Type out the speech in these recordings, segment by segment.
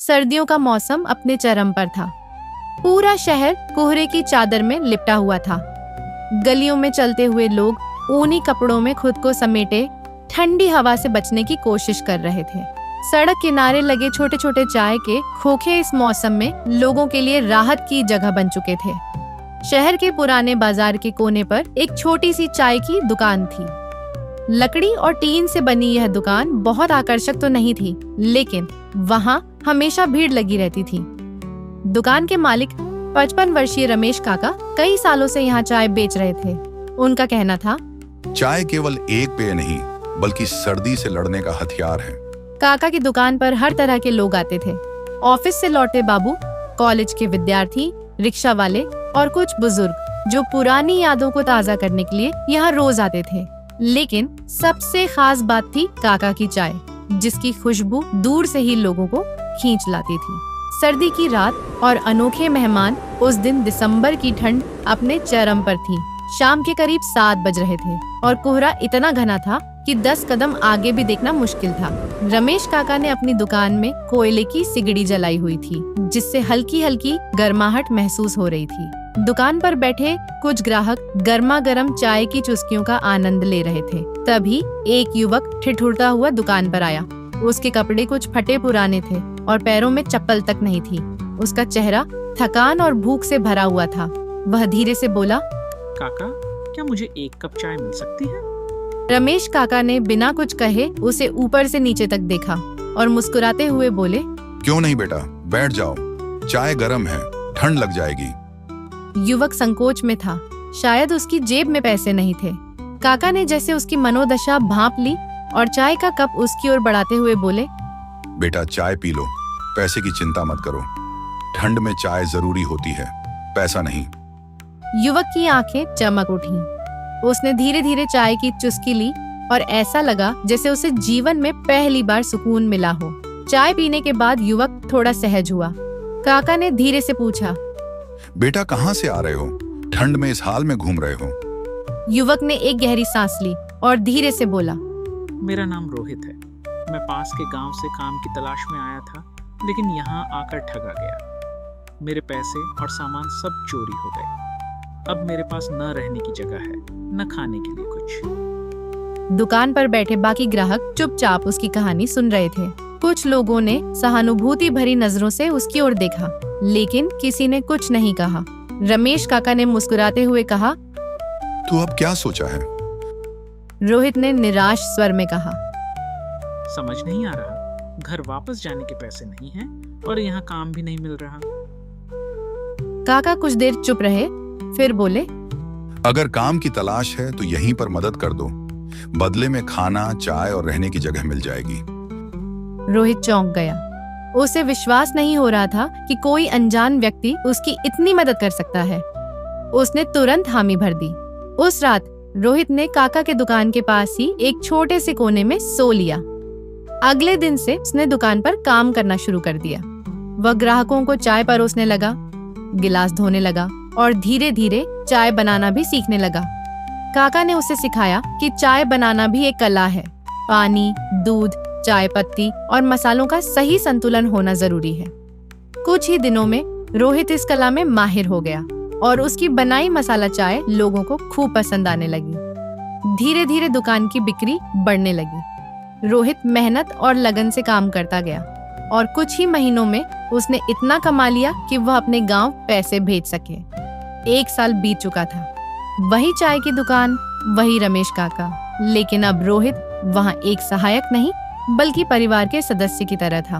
सर्दियों का मौसम अपने चरम पर था। पूरा शहर कोहरे की चादर में लिपटा हुआ था। गलियों में चलते हुए लोग ऊनी कपड़ों में खुद को समेटे ठंडी हवा से बचने की कोशिश कर रहे थे। सड़क किनारे लगे छोटे छोटे चाय के खोखे इस मौसम में लोगों के लिए राहत की जगह बन चुके थे। शहर के पुराने बाजार के कोने पर एक छोटी सी चाय की दुकान थी। लकड़ी और टीन से बनी यह दुकान बहुत आकर्षक तो नहीं थी, लेकिन वहाँ हमेशा भीड़ लगी रहती थी। दुकान के मालिक 55 वर्षीय रमेश काका कई सालों से यहाँ चाय बेच रहे थे। उनका कहना था, चाय केवल एक पेय नहीं बल्कि सर्दी से लड़ने का हथियार है। काका की दुकान पर हर तरह के लोग आते थे। ऑफिस से लौटे बाबू, कॉलेज के विद्यार्थी, रिक्शा वाले और कुछ बुजुर्ग जो पुरानी यादों को ताज़ा करने के लिए यहाँ रोज आते थे। लेकिन सबसे खास बात थी काका की चाय, जिसकी खुशबू दूर से ही लोगों को खींच लाती थी। सर्दी की रात और अनोखे मेहमान। उस दिन दिसंबर की ठंड अपने चरम पर थी। शाम के करीब 7 बज रहे थे और कोहरा इतना घना था कि 10 कदम आगे भी देखना मुश्किल था। रमेश काका ने अपनी दुकान में कोयले की सिगड़ी जलाई हुई थी, जिससे हल्की हल्की गर्माहट महसूस हो रही थी। दुकान पर बैठे कुछ ग्राहक गर्मा गर्म चाय की चुस्कियों का आनंद ले रहे थे। तभी एक युवक ठिठुरता हुआ दुकान पर आया। उसके कपड़े कुछ फटे पुराने थे और पैरों में चप्पल तक नहीं थी। उसका चेहरा थकान और भूख से भरा हुआ था। वह धीरे से बोला, काका, क्या मुझे एक कप चाय मिल सकती है? रमेश काका ने बिना कुछ कहे उसे ऊपर से नीचे तक देखा और मुस्कुराते हुए बोले, क्यों नहीं बेटा, बैठ जाओ, चाय गर्म है, ठंड लग जाएगी। युवक संकोच में था। शायद उसकी जेब में पैसे नहीं थे। काका ने जैसे उसकी मनोदशा भांप ली और चाय का कप उसकी ओर बढ़ाते हुए बोले, बेटा चाय पी लो, पैसे की चिंता मत करो, ठंड में चाय जरूरी होती है, पैसा नहीं। युवक की आंखें चमक उठी। उसने धीरे धीरे चाय की चुस्की ली और ऐसा लगा जैसे उसे जीवन में पहली बार सुकून मिला हो। चाय पीने के बाद युवक थोड़ा सहज हुआ। काका ने धीरे से पूछा, बेटा कहाँ से आ रहे हो, ठंड में इस हाल में घूम रहे हो? युवक ने एक गहरी सांस ली और धीरे से बोला, मेरा नाम रोहित है। मैं पास के गांव से काम की तलाश में आया था, लेकिन यहाँ आकर ठगा गया। मेरे पैसे और सामान सब चोरी हो गए। अब मेरे पास न रहने की जगह है, न खाने के लिए कुछ। दुकान पर बैठे बाकी ग्राहक चुपचाप उसकी कहानी सुन रहे थे। कुछ लोगों ने सहानुभूति भरी नजरों से उसकी ओर देखा, लेकिन किसी ने कुछ नहीं कहा। रमेश काका ने मुस्कुराते हुए कहा, तू अब क्या सोचा है? रोहित ने निराश स्वर में कहा, समझ नहीं आ रहा। घर वापस जाने के पैसे नहीं हैं और यहाँ काम भी नहीं मिल रहा। काका कुछ देर चुप रहे, फिर बोले, अगर काम की तलाश है तो यहीं पर मदद कर दो, बदले में खाना, चाय और रहने की जगह मिल जाएगी। रोहित चौंक गया। उसे विश्वास नहीं हो रहा था कि कोई अनजान व्यक्ति उसकी इतनी मदद कर सकता है। उसने तुरंत हामी भर दी। उस रात रोहित ने काका के दुकान के पास ही एक छोटे से कोने में सो लिया। अगले दिन से उसने दुकान पर काम करना शुरू कर दिया। वह ग्राहकों को चाय परोसने लगा, गिलास धोने लगा और धीरे धीरे चाय बनाना भी सीखने लगा। काका ने उसे सिखाया कि चाय बनाना भी एक कला है। पानी, दूध, चाय पत्ती और मसालों का सही संतुलन होना जरूरी है। कुछ ही दिनों में रोहित इस कला में माहिर हो गया और उसकी बनाई मसाला चाय लोगों को खूब पसंद आने लगी। धीरे धीरे दुकान की बिक्री बढ़ने लगी। रोहित मेहनत और लगन से काम करता गया और कुछ ही महीनों में उसने इतना कमा लिया कि वह अपने गांव पैसे भेज सके। 1 साल बीत चुका था। वही चाय की दुकान, वही रमेश काका, लेकिन अब रोहित वहाँ एक सहायक नहीं बल्कि परिवार के सदस्य की तरह था।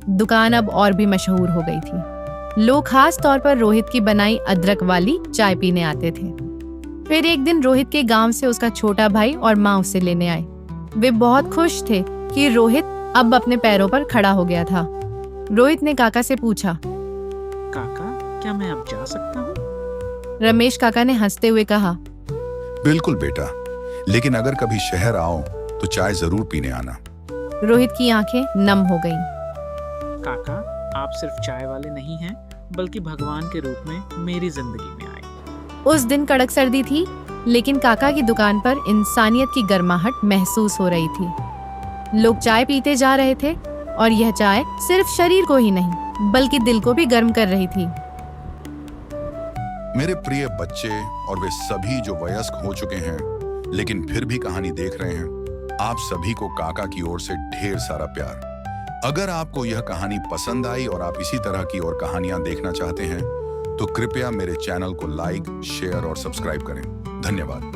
दुकान अब और भी मशहूर हो गई थी। लोग खास तौर पर रोहित की बनाई अदरक वाली चाय पीने आते थे। फिर एक दिन रोहित के गांव से उसका छोटा भाई और माँ उसे लेने आए। वे बहुत खुश थे कि रोहित अब अपने पैरों पर खड़ा हो गया था। रोहित ने काका से पूछा, काका, क्या मैं अब जा सकता हूँ? रमेश काका ने हंसते हुए कहा, बिल्कुल बेटा, लेकिन अगर कभी शहर आओ तो चाय जरूर पीने आना। रोहित की आंखें नम हो गईं। काका, आप सिर्फ चाय वाले नहीं हैं, बल्कि भगवान के रूप में मेरी जिंदगी में आए। उस दिन कड़क सर्दी थी, लेकिन काका की दुकान पर इंसानियत की गर्माहट महसूस हो रही थी। लोग चाय पीते जा रहे थे, और यह चाय सिर्फ शरीर को ही नहीं बल्कि दिल को भी गर्म कर रही थी। मेरे प्रिय बच्चे और वे सभी जो वयस्क हो चुके हैं लेकिन फिर भी कहानी देख रहे हैं, आप सभी को काका की ओर से ढेर सारा प्यार। अगर आपको यह कहानी पसंद आई और आप इसी तरह की और कहानियां देखना चाहते हैं तो कृपया मेरे चैनल को लाइक, शेयर और सब्सक्राइब करें। धन्यवाद।